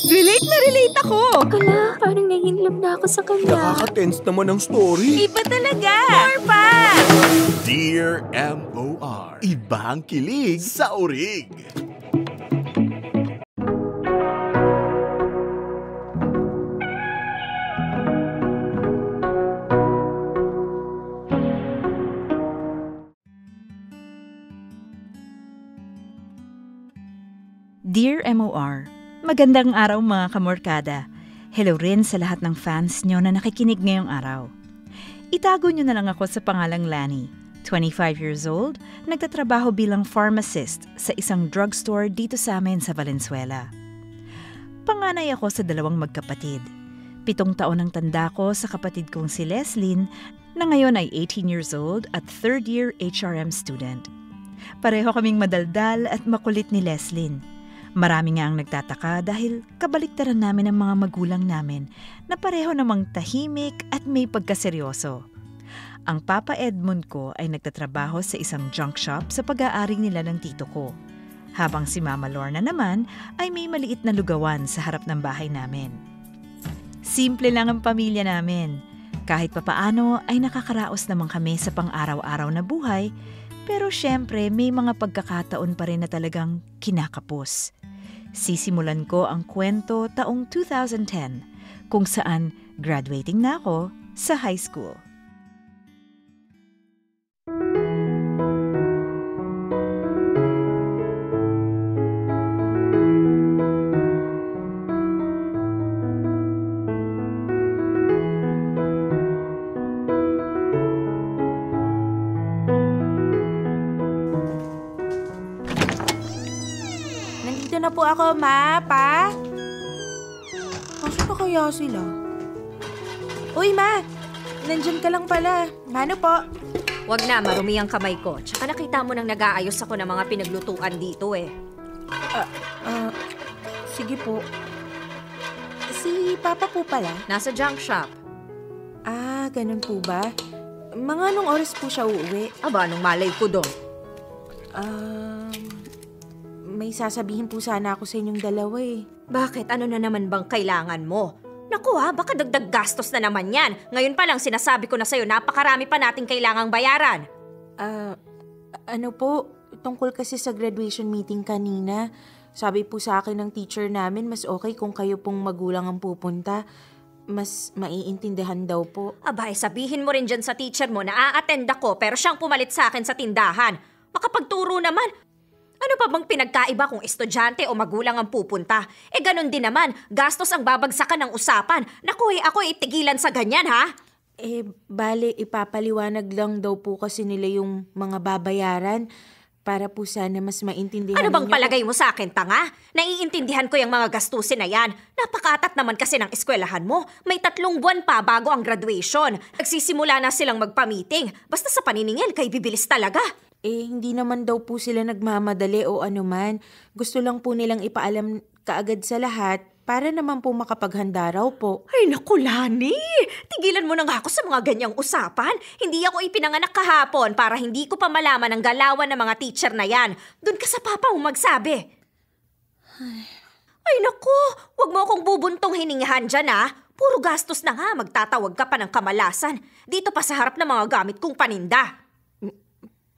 Relate na relate ako! Kala, parang nai-inlove na ako sa kanya. Nakaka-tense naman ang story. Iba talaga! More pa! Dear M.O.R. Iba ang kilig sa orig. Dear MOR, magandang araw mga kamorkada. Hello rin sa lahat ng fans nyo na nakikinig ngayong araw. Itago nyo na lang ako sa pangalang Lani, 25 years old, nagtatrabaho bilang pharmacist sa isang drugstore dito sa amin sa Valenzuela. Panganay ako sa 2 magkapatid. 7 taon ang tanda ko sa kapatid kong si Leslyn na ngayon ay 18 years old at 3rd year HRM student. Pareho kaming madaldal at makulit ni Leslyn. Marami nga ang nagtataka dahil kabaliktaran namin ang mga magulang namin na pareho namang tahimik at may pagkaseryoso. Ang Papa Edmund ko ay nagtatrabaho sa isang junk shop sa pag-aari nila ng tito ko, habang si Mama Lorna naman ay may maliit na lugawan sa harap ng bahay namin. Simple lang ang pamilya namin. Kahit papaano ay nakakaraos naman kami sa pang-araw-araw na buhay, pero syempre may mga pagkakataon pa rin na talagang kinakapos. Sisimulan ko ang kwento taong 2010 kung saan graduating na ako sa high school. Na po ako, Ma, Pa. Asa na kaya sila? Uy, Ma! Nandyan ka lang pala. Mano po? Wag na, marumi ang kamay ko. Tsaka nakita mo nang nag-aayos ako ng mga pinaglutuan dito eh. Sige po. Si Papa po pala? Nasa junk shop. Ah, ganun po ba? Mga anong oras po siya uuwi? Aba, anong malay ko doon? May sasabihin po sana ako sa inyong dalawa eh. Bakit? Ano na naman bang kailangan mo? Naku baka dagdag gastos na naman yan. Ngayon pa lang sinasabi ko na sa'yo, napakarami pa nating kailangang bayaran. Ano po, tungkol kasi sa graduation meeting kanina, sabi po sa akin ng teacher namin, mas okay kung kayo pong magulang ang pupunta. Mas maiintindihan daw po. Aba, sabihin mo rin dyan sa teacher mo na a-attend ako pero siyang pumalit sa akin sa tindahan. Makapagturo naman. Ano pa bang pinagkaiba kung estudyante o magulang ang pupunta? Ganun din naman, gastos ang babagsakan ng usapan. Naku, ako itigilan sa ganyan, ha? Bale, ipapaliwanag lang daw po kasi nila yung mga babayaran para po sana mas maintindihan Ano bang ninyo. palagay mo sa akin, tanga? Naiintindihan ko yung mga gastusin na yan. Napakatat naman kasi ng eskwelahan mo. May 3 buwan pa bago ang graduation. Nagsisimula na silang magpa-meeting. Basta sa paniningil, kay bibilis talaga. Hindi naman daw po sila nagmamadali o anuman. Gusto lang po nilang ipaalam kaagad sa lahat para naman po makapaghanda raw po. Ay naku, Lani! Tigilan mo na nga ako sa mga ganyang usapan. Hindi ako ipinanganak kahapon para hindi ko pa malaman ang galawan ng mga teacher na yan. Doon ka sa papa mo magsabi. Ay naku, wag mo akong bubuntong hiningahan dyan Puro gastos na nga, magtatawag ka pa ng kamalasan. Dito pa sa harap ng mga gamit kong paninda.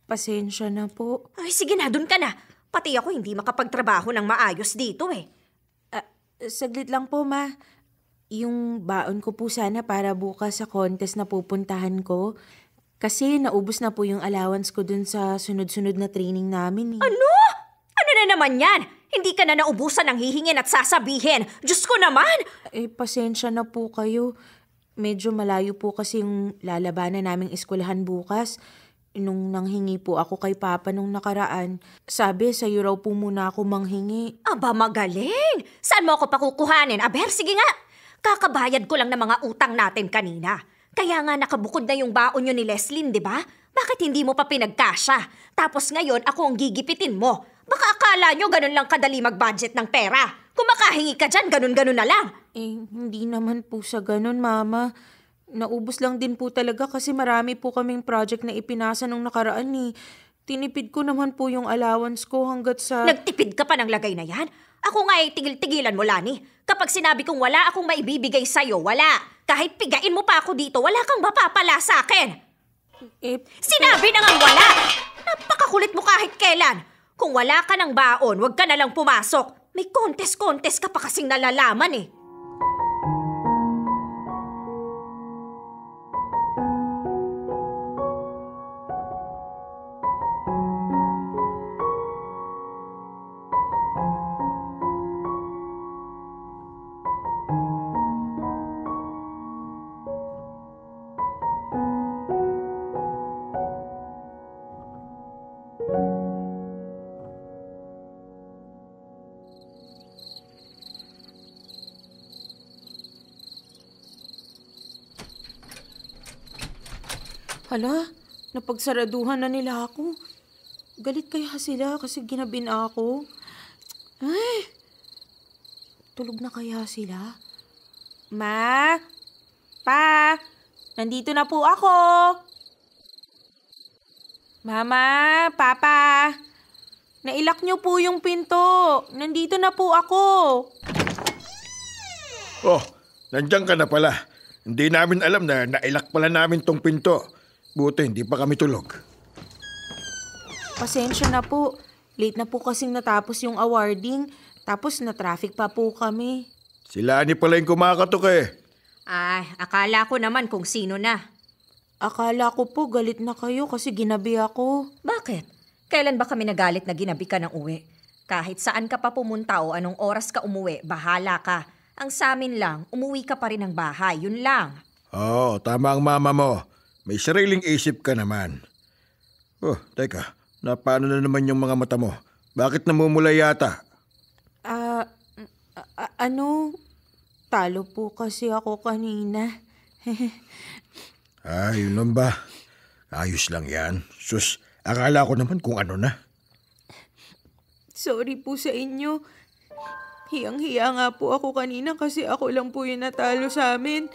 Pasensya na po. Ay, sige na, dun ka na. Pati ako hindi makapagtrabaho ng maayos dito eh. Saglit lang po, Ma. Yung baon ko po sana para bukas sa contest na pupuntahan ko. Kasi naubos na po yung allowance ko dun sa sunod-sunod na training namin. Ano? Ano na naman yan? Hindi ka na naubusan ng hihingin at sasabihin. Diyos ko naman! Pasensya na po kayo. Medyo malayo po kasi yung lalabanan naming eskwelahan bukas. Nung nanghingi po ako kay Papa nung nakaraan, sabi sa'yo raw po muna ako manghingi. Aba, magaling! Saan mo ako pakukuhanin? Aber, sige nga! Kakabayad ko lang ng mga utang natin kanina. Kaya nga nakabukod na yung baon nyo ni Leslyn, di ba? Bakit hindi mo pa pinagkasya? Tapos ngayon ako ang gigipitin mo. Baka akala nyo ganun lang kadali mag-budget ng pera. Kung makahingi ka dyan, ganun-ganun na lang. Hindi naman po sa ganun, Mama. Naubos lang din po talaga kasi marami po kaming project na ipinasa nung nakaraan Tinipid ko naman po yung allowance ko hanggat sa... Nagtipid ka pa ng lagay na yan? Ako nga tigil-tigilan mo, Lani. Kapag sinabi kong wala akong maibibigay sa'yo, wala. Kahit pigain mo pa ako dito, wala kang mapapala sa akin. Sinabi na nga wala! Napakakulit mo kahit kailan. Kung wala ka ng baon, huwag ka na lang pumasok. May contest ka pa kasing nalalaman eh. Hala, napagsaraduhan na nila ako. Galit kaya sila kasi ginabi na ako. Ay, tulog na kaya sila? Ma? Pa? Nandito na po ako. Mama, Papa. Nailak niyo po yung pinto. Nandito na po ako. Oh, nandiyan ka na pala. Hindi namin alam na nailak pala namin tong pinto. Buti, hindi pa kami tulog. Pasensya na po. Late na po kasing natapos yung awarding. Tapos na-traffic pa po kami. Sila ni pala yung kumakatok eh. Ay, akala ko naman kung sino na. Akala ko po galit na kayo kasi ginabi ako. Bakit? Kailan ba kami nagalit na ginabi ka ng uwi? Kahit saan ka pa pumunta o anong oras ka umuwi, bahala ka. Ang sa amin lang, umuwi ka pa rin ng bahay, yun lang. Oo, tama ang mama mo. May sariling isip ka naman. Oh, teka. Paano na naman yung mga mata mo? Bakit namumula yata? Talo po kasi ako kanina. Yun lang ba? Ayos lang yan. Sus, akala ko naman kung ano na. Sorry po sa inyo. Hiyang-hiya nga po ako kanina kasi ako lang po yung natalo sa amin.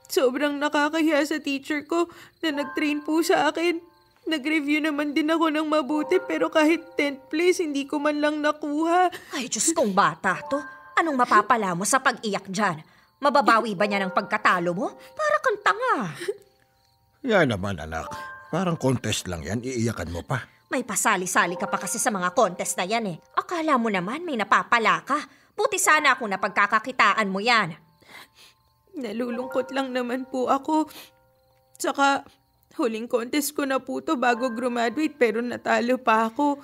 Sobrang nakakahiya sa teacher ko na nag-train po sa akin. Nag-review naman din ako ng mabuti pero kahit 10th place hindi ko man lang nakuha. Ay, Diyos kong bata to. Anong mapapala mo sa pag-iyak dyan? Mababawi ba niya ng pagkatalo mo? Para kang tanga. Yan naman anak. Parang contest lang yan. Iiyakan mo pa. May pasali-sali ka pa kasi sa mga contest na yan eh. Akala mo naman may napapala ka. Buti sana kung napagkakakitaan mo yan. Nalulungkot lang naman po ako. Tsaka, huling contest ko na po to bago graduate pero natalo pa ako.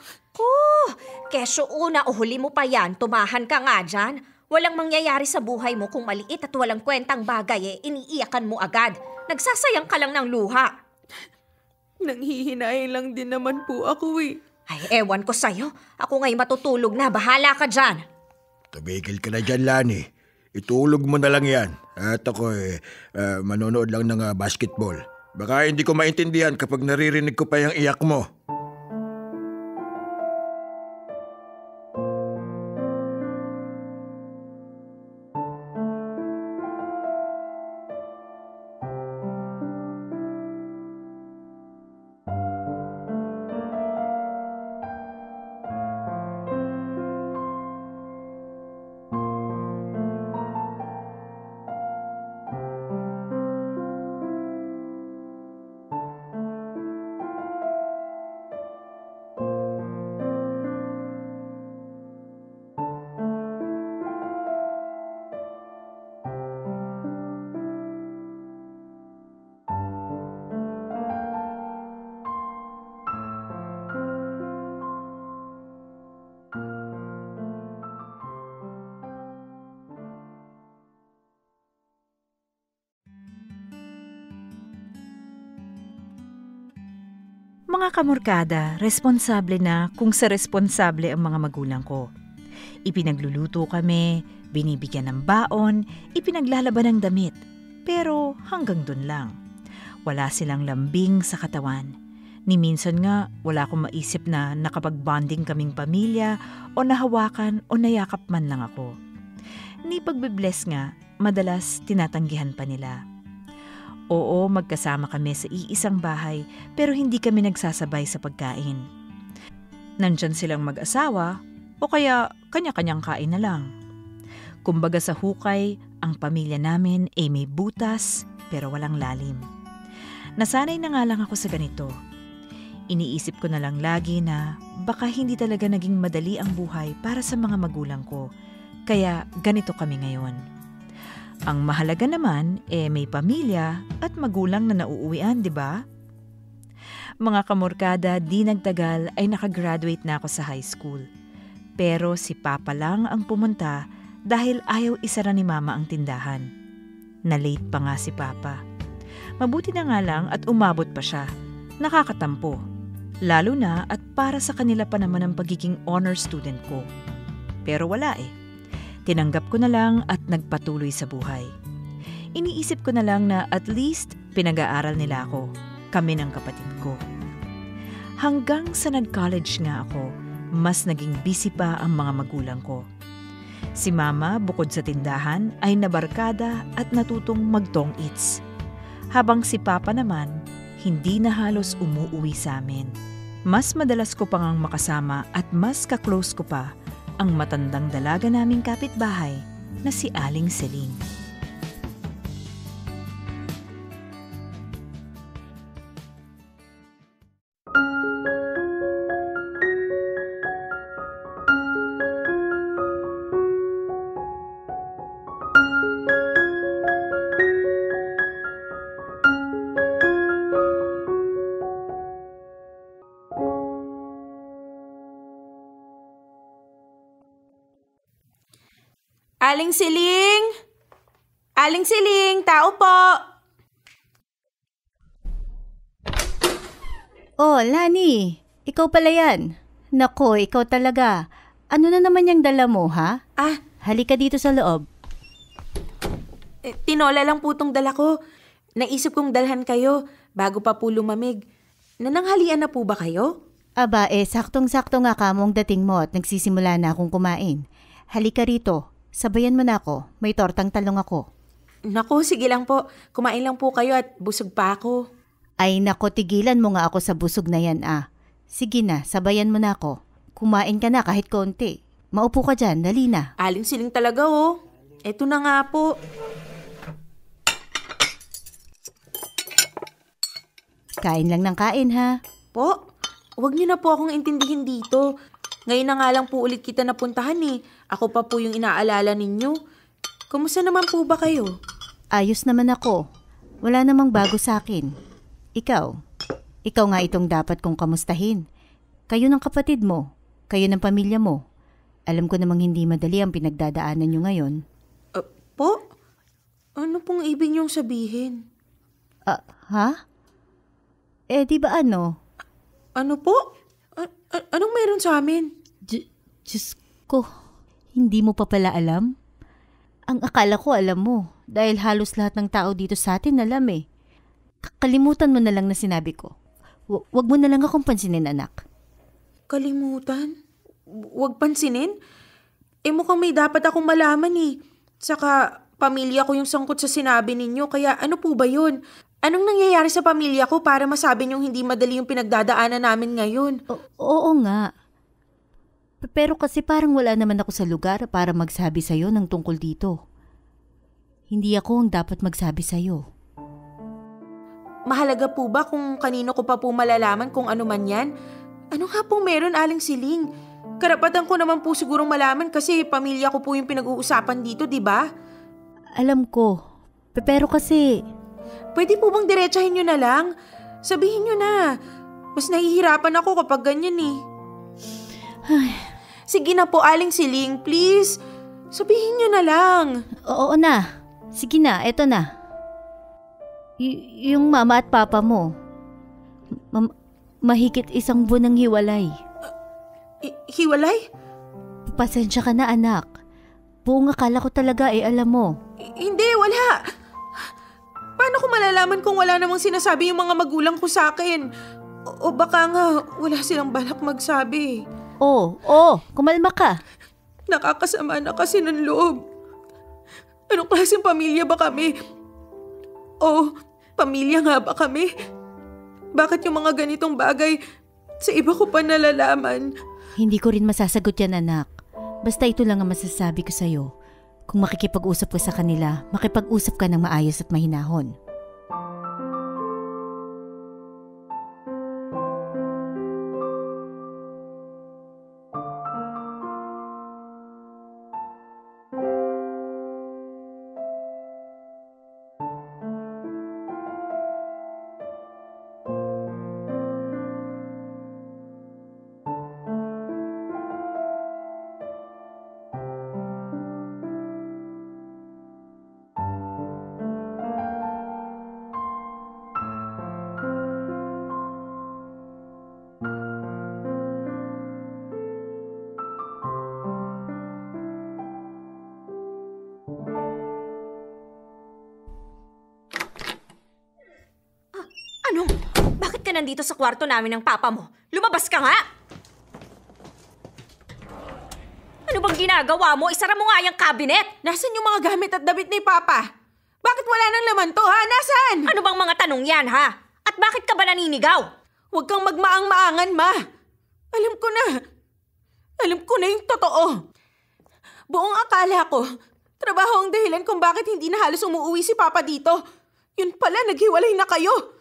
Kesyo una o huli mo pa yan, tumahan ka nga dyan. Walang mangyayari sa buhay mo kung maliit at walang kwentang bagay iniiyakan mo agad. Nagsasayang ka lang ng luha. Nanghihinayang lang din naman po ako eh. Ay, ewan ko sa'yo. Ako nga'y matutulog na, bahala ka dyan. Tumigil ka na dyan, Lani. Itulog mo na lang yan. At ako manonood lang ng basketball. Baka hindi ko maintindihan kapag naririnig ko pa yung iyak mo. Mga kamorkada, responsable na kung sa responsable ang mga magulang ko. Ipinagluluto kami, binibigyan ng baon, ipinaglalaban ng damit. Pero hanggang dun lang. Wala silang lambing sa katawan. Ni minsan nga, wala akong maisip na nakapag-bonding kaming pamilya o nahawakan o nayakap man lang ako. Ni pagbe-bless nga, madalas tinatanggihan pa nila. Oo, magkasama kami sa iisang bahay pero hindi kami nagsasabay sa pagkain. Nandyan silang mag-asawa o kaya kanya-kanyang kain na lang. Kumbaga sa hukay, ang pamilya namin ay may butas pero walang lalim. Nasanay na nga lang ako sa ganito. Iniisip ko na lang lagi na baka hindi talaga naging madali ang buhay para sa mga magulang ko. Kaya ganito kami ngayon. Ang mahalaga naman may pamilya at magulang na nauuwian, di ba? Mga kamorkada, di nagtagal ay nakagraduate na ako sa high school. Pero si Papa lang ang pumunta dahil ayaw isara ni Mama ang tindahan. Na-late pa nga si Papa. Mabuti na nga lang at umabot pa siya. Nakakatampo. Lalo na at para sa kanila pa naman ang pagiging honor student ko. Pero wala Tinanggap ko na lang at nagpatuloy sa buhay. Iniisip ko na lang na at least pinag-aaral nila ako, kami ng kapatid ko. Hanggang sa nag-college nga ako, mas naging busy pa ang mga magulang ko. Si Mama, bukod sa tindahan, ay nabarkada at natutong mag-tong eats. Habang si Papa naman, hindi na halos umuuwi sa amin. Mas madalas ko pang makasama at mas ka-close ko pa ang matandang dalaga naming kapitbahay na si Aling Celine. Aling Siling! Aling Siling, tao po! Oh, Lani, ikaw pala yan. Nako, ikaw talaga. Ano na naman yung dala mo, ha? Halika dito sa loob. Tinola lang po tong dala ko. Naisip kong dalhan kayo bago pa po lumamig. Nananghalian na po ba kayo? Aba, saktong-sakto nga kamong dating mo at nagsisimula na akong kumain. Halika rito. Sabayan mo na ako. May tortang talong ako. Naku, sige lang po. Kumain lang po kayo at busog pa ako. Ay nako, tigilan mo nga ako sa busog na yan Sige na, sabayan mo na ako. Kumain ka na kahit konti. Maupo ka dyan, dali na. Aling Siling talaga Eto na nga po. Kain lang ng kain, ha? Po, huwag niyo na po akong intindihin dito. Ngayon na nga lang po ulit kita napuntahan Ako pa po yung inaalala ninyo. Kumusta naman po ba kayo? Ayos naman ako. Wala namang bago sa akin. Ikaw nga itong dapat kong kamustahin. Kayo ng kapatid mo. Kayo ng pamilya mo. Alam ko namang hindi madali ang pinagdadaanan nyo ngayon. Po? Ano pong ibig niyong sabihin? Ha? Di ba ano? Ano po? Anong meron sa amin? Diyos ko, hindi mo pa pala alam? Ang akala ko alam mo, dahil halos lahat ng tao dito sa atin alam Kalimutan mo na lang na sinabi ko. Wag mo na lang akong pansinin, anak. Kalimutan? Wag pansinin? Mukhang may dapat akong malaman Saka, pamilya ko yung sangkot sa sinabi ninyo, kaya ano po ba yun? Anong nangyayari sa pamilya ko para masabi niyong hindi madali yung pinagdadaanan namin ngayon? Oo nga. Pero kasi parang wala naman ako sa lugar para magsabi sa'yo ng tungkol dito. Hindi ako ang dapat magsabi sa'yo. Mahalaga po ba kung kanino ko pa po malalaman kung ano man yan? Ano nga po meron, Aling Siling? Karapatan ko naman po sigurong malaman kasi pamilya ko po yung pinag-uusapan dito, di ba? Alam ko. Pero kasi... Pwede po bang diretsahin nyo na lang? Sabihin nyo na. Mas nahihirapan ako kapag ganyan Sige na po, Aling Siling, please. Sabihin nyo na lang. Oo na. Sige na, eto na. Yung mama at papa mo, mahigit 1 buwan ng hiwalay. Hiwalay? Pasensya ka na, anak. Buong akala ko talaga alam mo. Hindi, wala. Paano ko malalaman kung wala namang sinasabi yung mga magulang ko sa akin? O baka nga wala silang balak magsabi. Kumalma ka. Nakakasama na kasi ng loob. Anong klaseng pamilya ba kami? O pamilya nga ba kami? Bakit yung mga ganitong bagay sa iba ko pa nalalaman? Hindi ko rin masasagot yan, anak. Basta ito lang ang masasabi ko sa'yo. Kung makikipag-usap ka sa kanila, makipag-usap ka ng maayos at mahinahon. Ano? Bakit ka nandito sa kwarto namin ng papa mo? Lumabas ka nga! Ano bang ginagawa mo? Isara mo nga yung cabinet! Nasaan yung mga gamit at damit ni Papa? Bakit wala nang laman to, ha? Nasaan? Ano bang mga tanong yan, ha? At bakit ka ba naninigaw? Huwag kang magmaang-maangan, Ma. Alam ko na yung totoo. Buong akala ko, trabaho ang dahilan kung bakit hindi na halos umuwi si Papa dito. Yun pala, naghiwalay na kayo.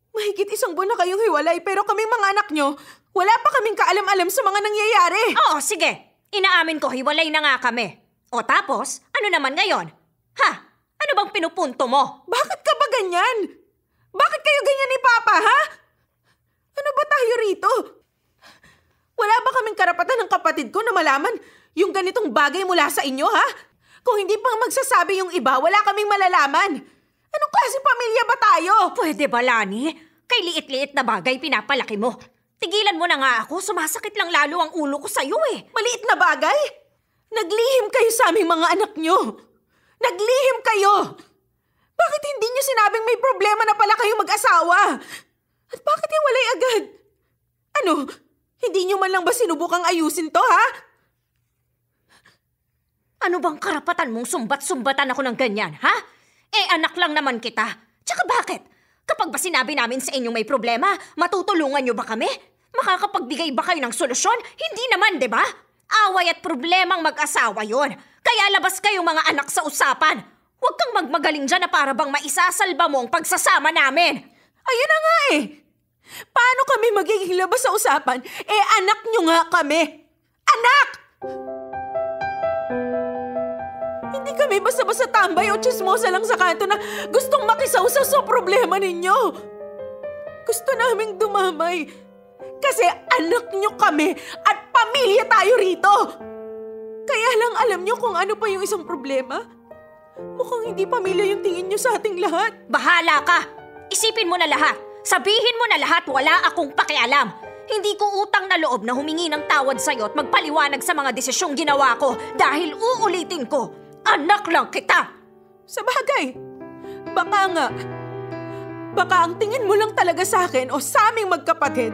Mahigit 1 buwan na kayong hiwalay pero kaming mga anak nyo, wala pa kaming kaalam-alam sa mga nangyayari. Oo, sige. Inaamin ko, hiwalay na nga kami. O tapos, ano naman ngayon? Ha? Ano bang pinupunto mo? Bakit ka ba ganyan? Bakit kayo ganyan ni Papa, ha? Ano ba tayo rito? Wala ba kaming karapatan ng kapatid ko na malaman yung ganitong bagay mula sa inyo, ha? Kung hindi pang magsasabi yung iba, wala kaming malalaman. Anong klase pamilya ba tayo? Pwede ba, Lani? Kay liit-liit na bagay pinapalaki mo. Tigilan mo na nga ako, sumasakit lang lalo ang ulo ko sa'yo eh. Maliit na bagay? Naglihim kayo sa aming mga anak nyo. Naglihim kayo. Bakit hindi nyo sinabing may problema na pala kayo mag-asawa? At bakit hiwalay agad? Ano? Hindi nyo man lang ba sinubukang ayusin to, ha? Ano bang karapatan mong sumbat-sumbatan ako ng ganyan, ha? Eh, anak lang naman kita. Tsaka bakit? Kapag ba sinabi namin sa inyo may problema, matutulungan nyo ba kami? Makakapagbigay ba kayo ng solusyon? Hindi naman, di ba? Away at problemang mag-asawa yon. Kaya labas kayong mga anak sa usapan. Huwag kang magmagaling dyan na para bang maisasalba mo ang pagsasama namin. Ayun na nga eh. Paano kami magiging labas sa usapan? Eh, anak nyo nga kami. Anak! Hindi kami basta-basta tambay o chismosa lang sa kanto na gustong makisawsaw sa problema ninyo. Gusto naming dumamay. Kasi anak nyo kami at pamilya tayo rito. Kaya lang alam nyo kung ano pa yung isang problema? Mukhang hindi pamilya yung tingin nyo sa ating lahat. Bahala ka! Isipin mo na lahat. Sabihin mo na lahat, wala akong pakialam. Hindi ko utang na loob na humingi ng tawad sa'yo at magpaliwanag sa mga desisyong ginawa ko dahil uulitin ko, anak lang kita! Sa bagay, baka ang tingin mo lang talaga sa akin o sa aming magkapatid,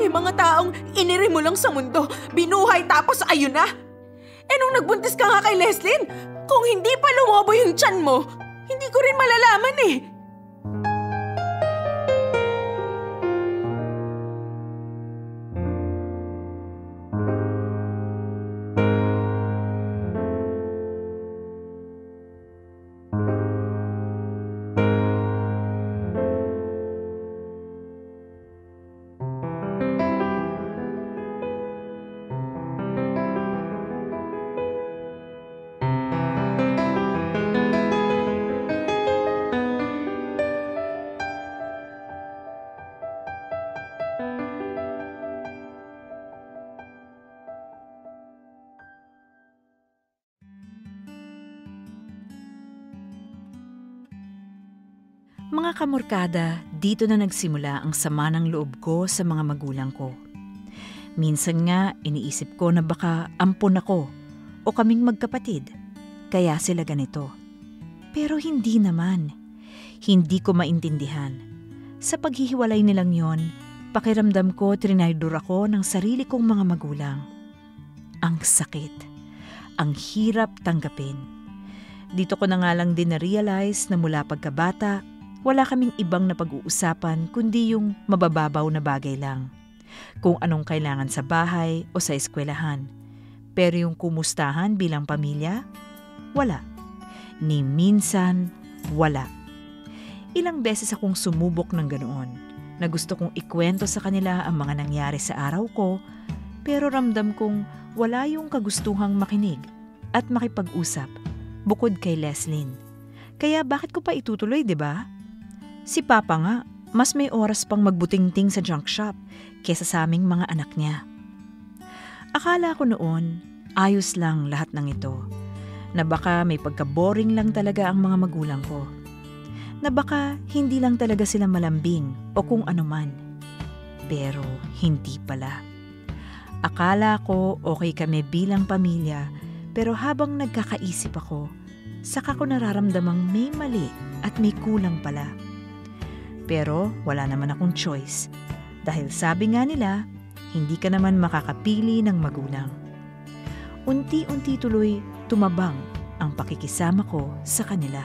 yung mga taong iniri mo lang sa mundo, binuhay tapos ayun na. Eh nung nagbuntis ka nga kay Leslyn, kung hindi pa lumobo yung tiyan mo, hindi ko rin malalaman eh. Mga kamorkada, dito na nagsimula ang sama ng loob ko sa mga magulang ko. Minsan nga, iniisip ko na baka ampon ako o kaming magkapatid, kaya sila ganito. Pero hindi naman. Hindi ko maintindihan. Sa paghihiwalay nilang yon, pakiramdam ko trinaydor ako ng sarili kong mga magulang. Ang sakit. Ang hirap tanggapin. Dito ko na nga lang din na-realize na mula pagkabata, wala kaming ibang napag-uusapan kundi yung mabababaw na bagay lang. Kung anong kailangan sa bahay o sa eskwelahan. Pero yung kumustahan bilang pamilya, wala. Ni minsan, wala. Ilang beses akong sumubok ng ganoon na gusto kong ikwento sa kanila ang mga nangyari sa araw ko, pero ramdam kong wala yung kagustuhang makinig at makipag-usap bukod kay Leslyn. Kaya bakit ko pa itutuloy, di ba? Si Papa nga, mas may oras pang magbutingting sa junk shop kesa sa aming mga anak niya. Akala ko noon, ayos lang lahat ng ito. Na baka may pagka-boring lang talaga ang mga magulang ko. Na baka hindi lang talaga sila malambing o kung ano man. Pero hindi pala. Akala ko okay kami bilang pamilya, pero habang nagkakaisip ako, saka ko nararamdamang may mali at may kulang pala. Pero wala naman akong choice. Dahil sabi nga nila, hindi ka naman makakapili ng magulang. Unti-unti tuloy tumabang ang pakikisama ko sa kanila.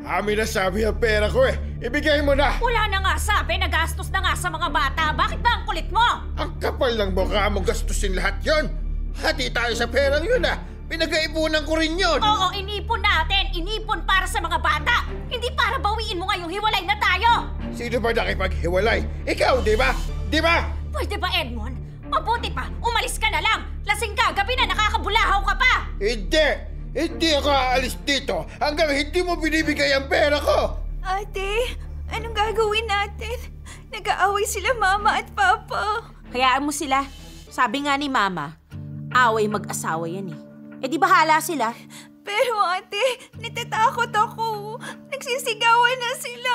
Amin na sabi ang pera ko eh. Ibigay mo na. Wala na nga sabi, nagastos na nga sa mga bata. Bakit ba ang kulit mo? Ang kapal ng mukha mong gastusin lahat yon. Hati tayo sa perang yun ah. Pinag-aipunan ko rin yun. Oo, inipon natin. Inipon para sa mga bata. Hindi para bawiin mo ngayong hiwalay na tayo. Sino ba nakipaghiwalay? Ikaw, di ba? Di ba? Pwede ba, Edmond? Mabuti pa, umalis ka na lang. Lasing ka, gabi na, nakakabulahaw ka pa. Hindi. Hindi ako aalis dito hanggang hindi mo binibigay ang pera ko. Ate, anong gagawin natin? Nag-aaway sila Mama at Papa. Hayaan mo sila. Sabi nga ni Mama, away mag-asawa yan eh. Eh di bahala sila. Pero ate, natatakot ako. Nagsisigawan na sila.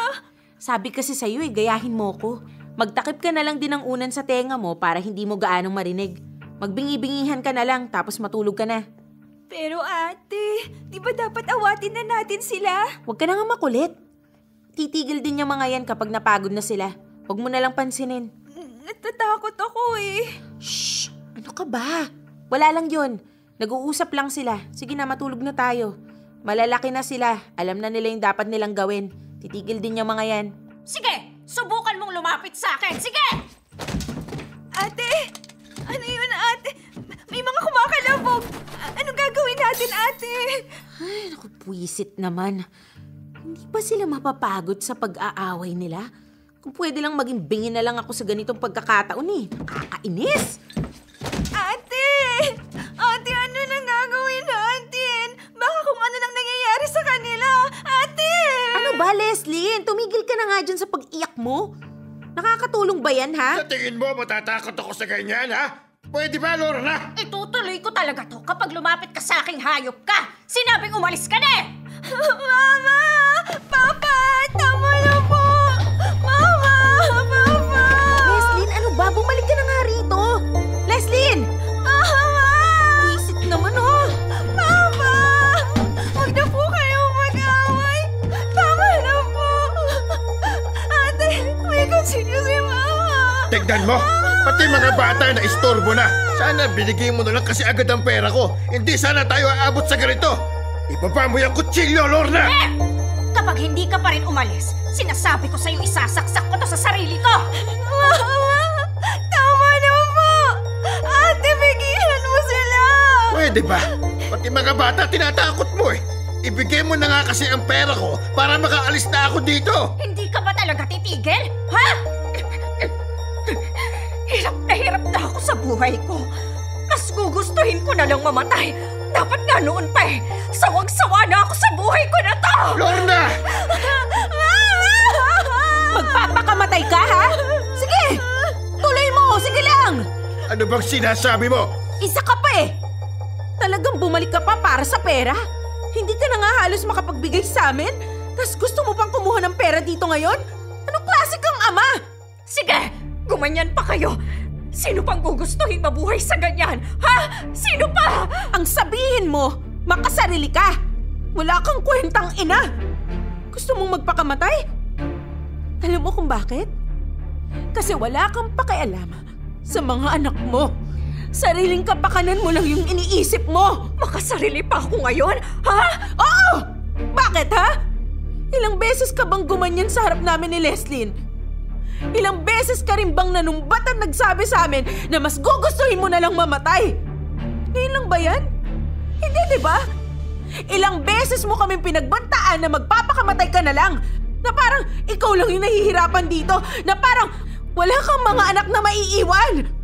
Sabi kasi sa'yo eh, gayahin mo ko. Magtakip ka na lang din ng unan sa tenga mo para hindi mo gaanong marinig. Magbingi-bingihan ka na lang tapos matulog ka na. Pero ate, di ba dapat awatin na natin sila? Huwag ka na nga makulit. Titigil din yung mga yan kapag napagod na sila. Huwag mo na lang pansinin. Natatakot ako eh. Shh! Ano ka ba? Wala lang yun. Nag-uusap lang sila. Sige na, matulog na tayo. Malalaki na sila. Alam na nila yung dapat nilang gawin. Titigil din yung mga yan. Sige, subukan mong lumapit sa akin. Sige! Ate! Ano yun, ate? May mga kumakalabog. Anong gagawin natin, ate? Ay, naku, puwisit naman. Hindi ba sila mapapagod sa pag-aaway nila? Kung pwede lang maging bingi na lang ako sa ganitong pagkakataon eh. Nakakainis! Ate! Ate, ano nang gagawin natin? Baka kung ano nang nangyayari sa kanila. Ate! Ano ba, Leslyn? Tumigil ka na nga dyan sa pag-iyak mo. Nakakatulong ba yan, ha? Sa tingin mo, matatakot ako sa ganyan, ha? Pwede ba, Lorna? Itutuloy ko talaga to kapag lumapit ka sa aking hayop ka. Sinabing umalis ka na eh! Mama! Papa! Tama na po! Mama! Papa! Leslyn, ano ba? Bumalik ka na nga rito. Leslyn! Mama! Wisit naman, oh. Papa! Huwag na po kayong mag-away. Tama na po. Ate, may konsilyo si Mama. Tignan mo! Pati mga bata na istorbo na. Sana binigay mo na lang kasi agad ang pera ko. Hindi sana tayo aabot sa ganito. Ibaba mo yung kutsilyo, Lorna! Kapag hindi ka pa rin umalis, sinasabi ko sa'yo isasaksak ko to sa sarili ko! Mama! Tama na po! Ate, bigilan mo sila! Pwede ba? Pati mga bata tinatakot mo eh. Ibigay mo na nga kasi ang pera ko para makaalis na ako dito. Hindi ka ba talaga titigil? Ha? Hirap na ako sa buhay ko. Mas gugustuhin ko na lang mamatay. Dapat nga noon pa eh. Sawang-sawa na ako sa buhay ko na to! Lorna! Magpapakamatay ka, ha? Sige! Tuloy mo! Sige lang! Ano bang sinasabi mo? Isa ka pa eh! Talagang bumalik ka pa para sa pera? Hindi ka na nga halos makapagbigay sa amin? Tapos gusto mo pang kumuha ng pera dito ngayon? Anong klase kang ama? Sige! Gumanyan pa kayo! Sino pang gugustuhin mabuhay sa ganyan? Ha? Sino pa? Ang sabihin mo, makasarili ka! Wala kang kwentang ina! Gusto mong magpakamatay? Alam mo kung bakit? Kasi wala kang pakialam sa mga anak mo. Sariling kapakanan mo lang yung iniisip mo! Makasarili pa ako ngayon, ha? Oo! Bakit, ha? Ilang beses ka bang gumanyan sa harap namin ni Leslyn? Ilang beses ka rin bang nanumbat at nagsabi sa amin na mas gugustuhin mo na lang mamatay? Ngayon lang ba yan? Hindi, di ba? Ilang beses mo kaming pinagbantaan na magpapakamatay ka na lang. Na parang ikaw lang yung nahihirapan dito. Na parang wala kang mga anak na maiiwan.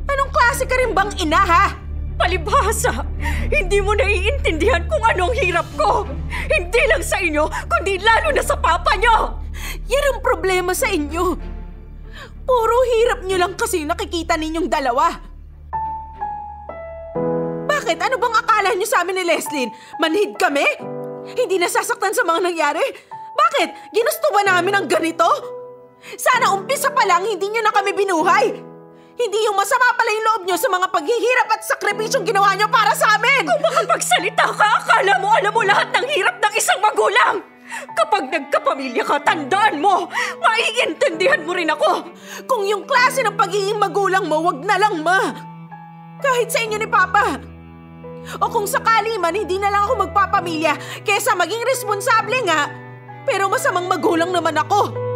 Anong klase ka rin bang ina, ha? Palibhasa! Hindi mo naiintindihan kung anong hirap ko! Hindi lang sa inyo, kundi lalo na sa papa nyo! Yan ang problema sa inyo. Puro hirap nyo lang kasi nakikita ninyong dalawa. Bakit? Ano bang akala nyo sa amin ni Leslyn? Manhid kami? Hindi nasasaktan sa mga nangyari? Bakit? Ginusto ba namin ang ganito? Sana umpisa pa lang hindi nyo na kami binuhay. Hindi yung masama pala yung loob nyo sa mga paghihirap at sakripisyong ginawa nyo para sa amin! Kung makapagsalita ka, akala mo alam mo lahat ng hirap ng isang magulang! Kapag nagkapamilya ka, tandaan mo! Maiintindihan mo rin ako! Kung yung klase ng pagiging magulang mo, wag na lang, ma! Kahit sa inyo ni Papa! O kung sakali man, hindi na lang ako magpapamilya kesa maging responsable nga, pero masamang magulang naman ako!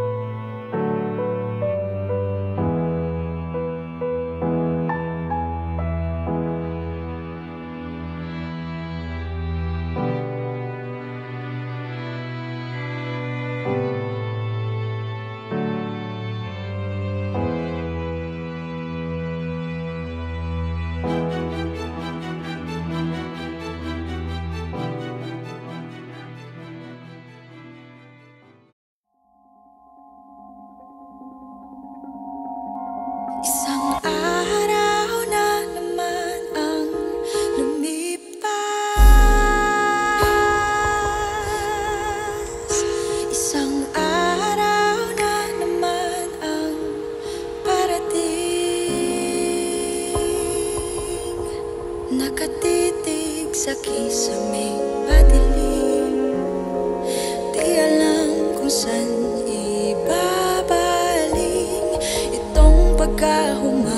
Isang araw na naman ang lumipas. Isang araw na naman ang parating. Nakatitig sa kisaming madilim. Di alam kung saan ibabaling itong pagkahumaling.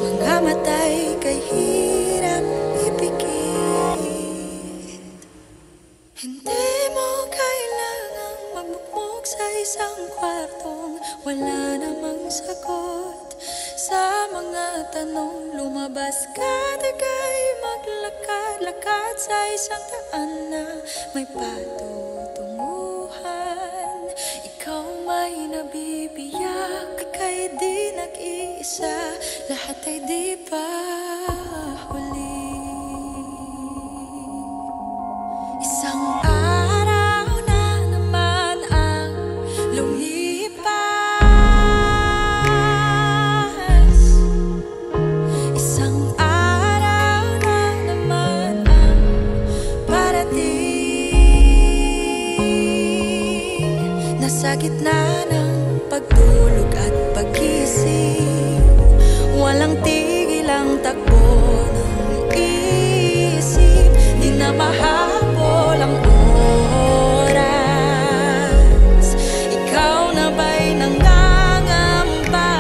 Mga matay kay hirap ipikit. Hindi mo kailangang magmukmok sa isang kwartong wala namang sagot sa mga tanong. Lumabas ka, tagay maglakad-lakad sa isang daan na may patutunguhan. Ikaw may nabibiyak, ika'y di nag-iisa, lahat ay di pa huli. Isang araw na naman ang lumipas. Isang araw na naman ang parating. Nasa gitna ng pagtulog at pagising, walang tigil ang takbo ng isip. Di na mahabol ang oras. Ikaw na ba'y nangangamba?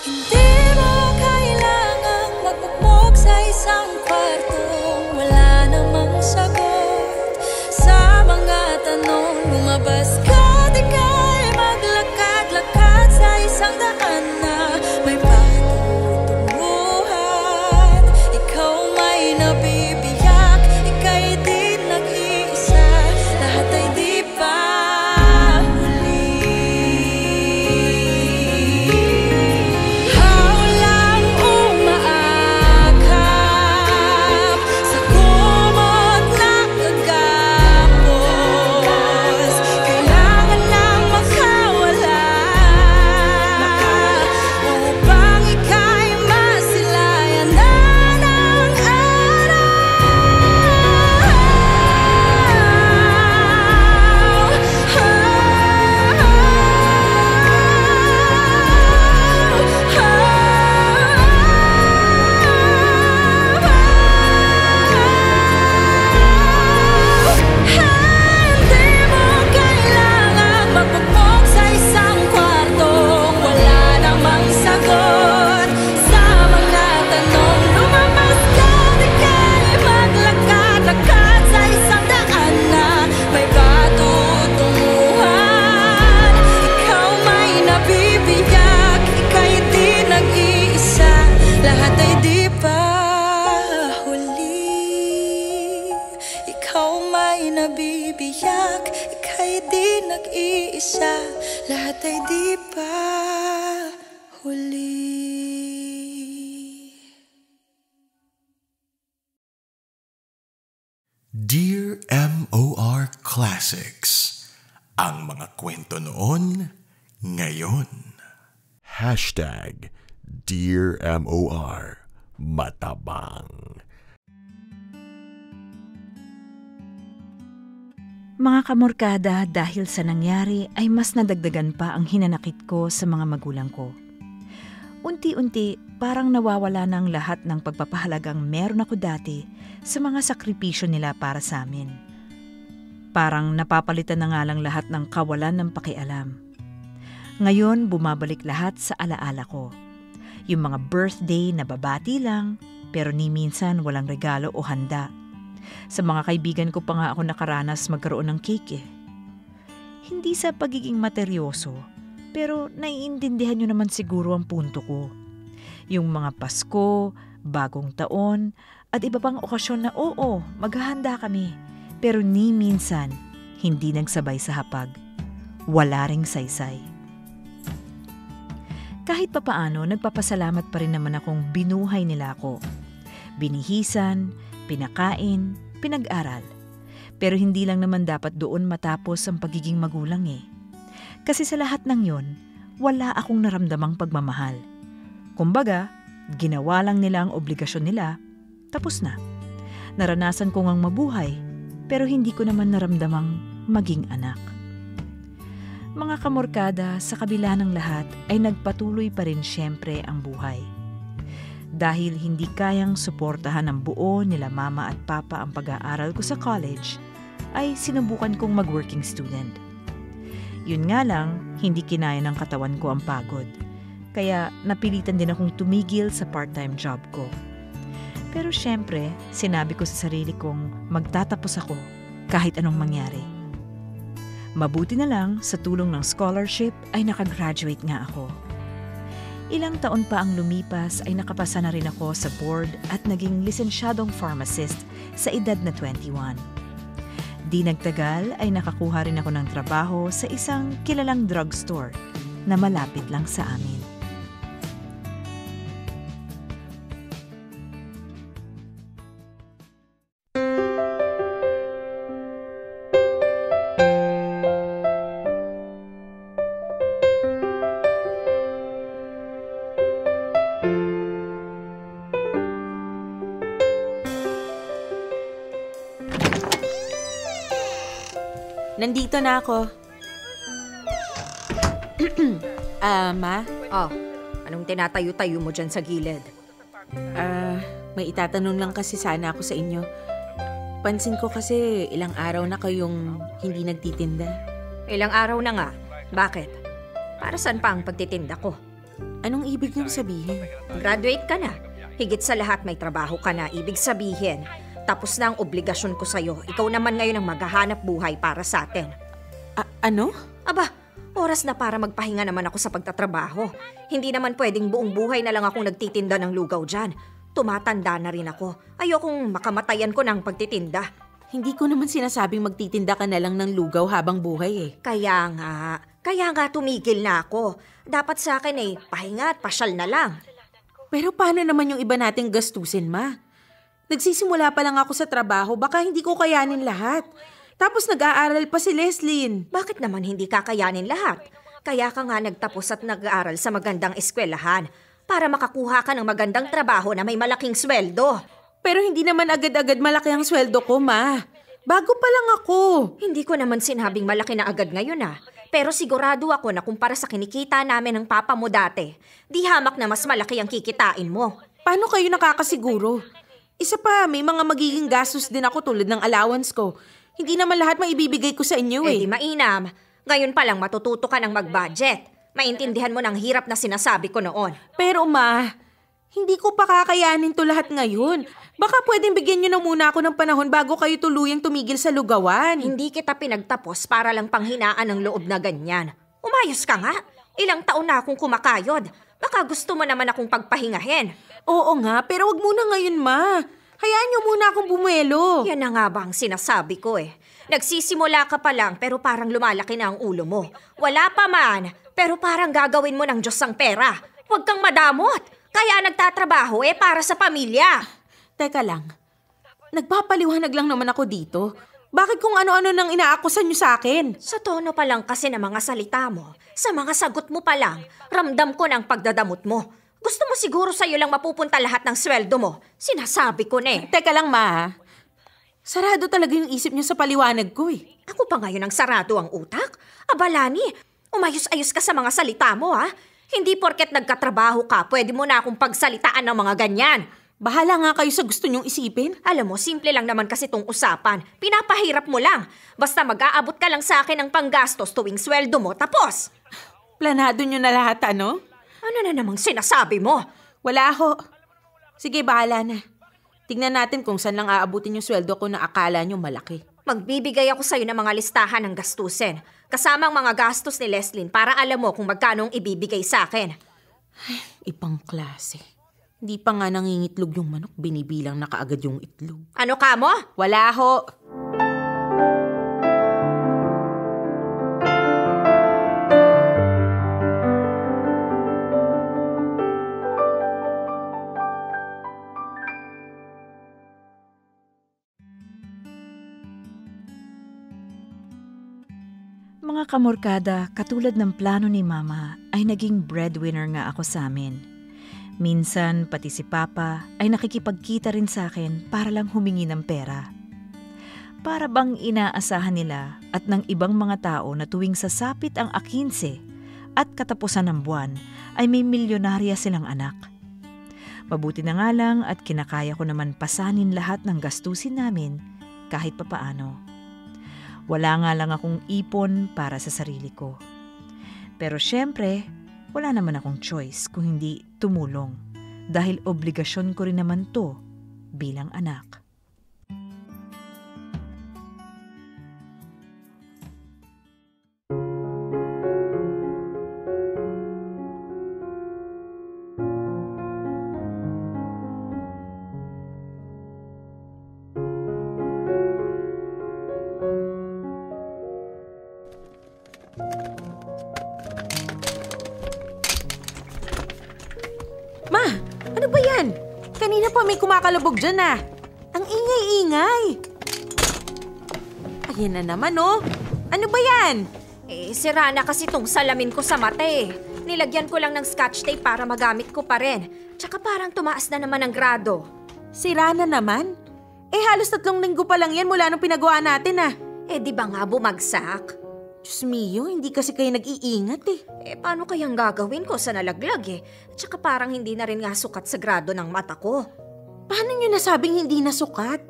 Hindi mo kailangang magmukmok sa isang kwartong wala namang sagot sa mga tanong. Lumabas ka, di ka'y maglakad-lakad sa isang daan na may patutunguhan. Ikaw may nabibiyak, ika'y di nag-iisa, lahat ay di pa huli. Dear MOR Classics. Ang mga kwento noon, ngayon. Dear MOR Matabang. Mga kamorkada, dahil sa nangyari ay mas nadagdagan pa ang hinanakit ko sa mga magulang ko. Unti-unti, parang nawawala na ang lahat ng pagpapahalagang meron ako dati sa mga sakripisyo nila para sa amin. Parang napapalitan na nga lang lahat ng kawalan ng pakialam. Ngayon, bumabalik lahat sa alaala ko. Yung mga birthday na babati lang, pero ni minsan walang regalo o handa. Sa mga kaibigan ko pa nga ako nakaranas magkaroon ng cake eh. Hindi sa pagiging materyoso, pero naiintindihan nyo naman siguro ang punto ko. Yung mga Pasko, Bagong Taon, at iba pang okasyon na oo, maghahanda kami. Pero ni minsan, hindi nagsabay sa hapag. Wala ring saysay. Kahit papaano, nagpapasalamat pa rin naman akong binuhay nila ako. Binihisan, pinakain, pinag-aral. Pero hindi lang naman dapat doon matapos ang pagiging magulang eh. Kasi sa lahat ng yon, wala akong naramdamang pagmamahal. Kumbaga, ginawa lang nila ang obligasyon nila, tapos na. Naranasan ko ngang mabuhay, pero hindi ko naman naramdamang maging anak. Mga kamorkada, sa kabila ng lahat ay nagpatuloy pa rin siyempre ang buhay. Dahil hindi kayang suportahan ng buo nila mama at papa ang pag-aaral ko sa college, ay sinubukan kong mag-working student. Yun nga lang, hindi kinaya ng katawan ko ang pagod. Kaya napilitan din akong tumigil sa part-time job ko. Pero syempre, sinabi ko sa sarili kong magtatapos ako kahit anong mangyari. Mabuti na lang, sa tulong ng scholarship ay nakagraduate nga ako. Ilang taon pa ang lumipas ay nakapasa na rin ako sa board at naging lisensyadong pharmacist sa edad na 21. Di nagtagal ay nakakuha rin ako ng trabaho sa isang kilalang drugstore na malapit lang sa amin. Nandito na ako. Ma? Oh, anong tinatayo-tayo mo dyan sa gilid? May itatanong lang kasi sana ako sa inyo. Pansin ko kasi ilang araw na kayong hindi nagtitinda. Ilang araw na nga. Bakit? Para saan pa ang pagtitinda ko? Anong ibig niyong sabihin? Graduate ka na. Higit sa lahat may trabaho ka na. Ibig sabihin, tapos na ang obligasyon ko sa'yo. Ikaw naman ngayon ang maghahanap buhay para sa atin. Ano? Aba, oras na para magpahinga naman ako sa pagtatrabaho. Hindi naman pwedeng buong buhay na lang akong nagtitinda ng lugaw dyan. Tumatanda na rin ako. Ayokong makamatayan ko ng pagtitinda. Hindi ko naman sinasabing magtitinda ka na lang ng lugaw habang buhay eh. Kaya nga tumigil na ako. Dapat sa akin pahinga at pasyal na lang. Pero paano naman yung iba nating gastusin, Ma? Nagsisimula pa lang ako sa trabaho, baka hindi ko kayanin lahat. Tapos nag-aaral pa si Leslyn. Bakit naman hindi kakayanin lahat? Kaya ka nga nagtapos at nag-aaral sa magandang eskwelahan para makakuha ka ng magandang trabaho na may malaking sweldo. Pero hindi naman agad-agad malaki ang sweldo ko, Ma. Bago pa lang ako. Hindi ko naman sinabing malaki na agad ngayon Pero sigurado ako na kumpara sa kinikita namin ng papa mo dati, di hamak na mas malaki ang kikitain mo. Paano kayo nakakasiguro? Isa pa, may mga magiging gastos din ako tulad ng allowance ko. Hindi naman lahat maibibigay ko sa inyo Di mainam. Ngayon pa lang matututo ka ng mag-budget. Maintindihan mo ng hirap na sinasabi ko noon. Pero Ma, hindi ko pa kakayanin to lahat ngayon. Baka pwedeng bigyan nyo na muna ako ng panahon bago kayo tuluyang tumigil sa lugawan. Hindi kita pinagtapos para lang panghinaan ng loob na ganyan. Umayos ka nga. Ilang taon na akong kumakayod. Baka gusto mo naman akong pagpahingahin. Oo nga, pero wag muna ngayon, Ma. Hayaan niyo muna akong bumuelo. Yan na nga ba ang sinasabi ko eh. Nagsisimula ka pa lang pero parang lumalaki na ang ulo mo. Wala pa man, pero parang gagawin mo ng Diyos ang pera. Huwag kang madamot. Kaya nagtatrabaho para sa pamilya. Teka lang. Nagpapaliwanag lang naman ako dito. Bakit kung ano-ano nang inaakusan niyo sa akin? Sa tono pa lang kasi ng mga salita mo, sa mga sagot mo pa lang, ramdam ko ng pagdadamot mo. Gusto mo siguro sa'yo lang mapupunta lahat ng sweldo mo. Sinasabi ko na eh. Teka lang, Ma. Sarado talaga yung isip niyo sa paliwanag ko eh. Ako pa ngayon ang sarado ang utak? Abalani, umayos-ayos ka sa mga salita mo ha. Hindi porket nagkatrabaho ka, pwede mo na akong pagsalitaan ng mga ganyan. Bahala nga kayo sa gusto niyong isipin. Alam mo, simple lang naman kasi tong usapan. Pinapahirap mo lang. Basta mag-aabot ka lang sa akin ng panggastos tuwing sweldo mo, tapos. Planado niyo na lahat, ano? Ano na namang sinasabi mo? Wala ho. Sige, bahala na. Tingnan natin kung saan lang aabutin yung sweldo ko na akala niyo malaki. Magbibigay ako sa'yo ng mga listahan ng gastusin. Kasama ang mga gastos ni Leslyn para alam mo kung magkano ang ibibigay sa akin. Ay, ibang klase. Hindi pa nga nangingitlog yung manok, binibilang na kaagad yung itlog. Ano ka mo? Wala ho. Mga kamorkada, katulad ng plano ni Mama, ay naging breadwinner nga ako sa amin. Minsan, pati si Papa ay nakikipagkita rin sa akin para lang humingi ng pera. Para bang inaasahan nila at ng ibang mga tao na tuwing sasapit ang A15 at katapusan ng buwan ay may milyonarya silang anak. Mabuti na nga lang at kinakaya ko naman pasanin lahat ng gastusin namin kahit papaano. Wala nga lang akong ipon para sa sarili ko. Pero syempre, wala naman akong choice kung hindi tumulong dahil obligasyon ko rin naman to bilang anak. Ma, ano ba yan? Kanina pa may kumakalabog dyan ah. Ang ingay-ingay. Ayan na naman oh. Ano ba yan? Sira na kasi tong salamin ko sa mata eh. Nilagyan ko lang ng scotch tape para magamit ko pa rin. Tsaka parang tumaas na naman ang grado. Sira na naman? Halos 3 linggo pa lang yan mula nung pinagawa natin ah. Di ba nga bumagsak? Diyos mio, hindi kasi kayo nag-iingat eh. Paano kayang gagawin ko sa nalaglag eh? Tsaka parang hindi na rin nga sukat sa grado ng mata ko. Paano nyo nasabing hindi na sukat?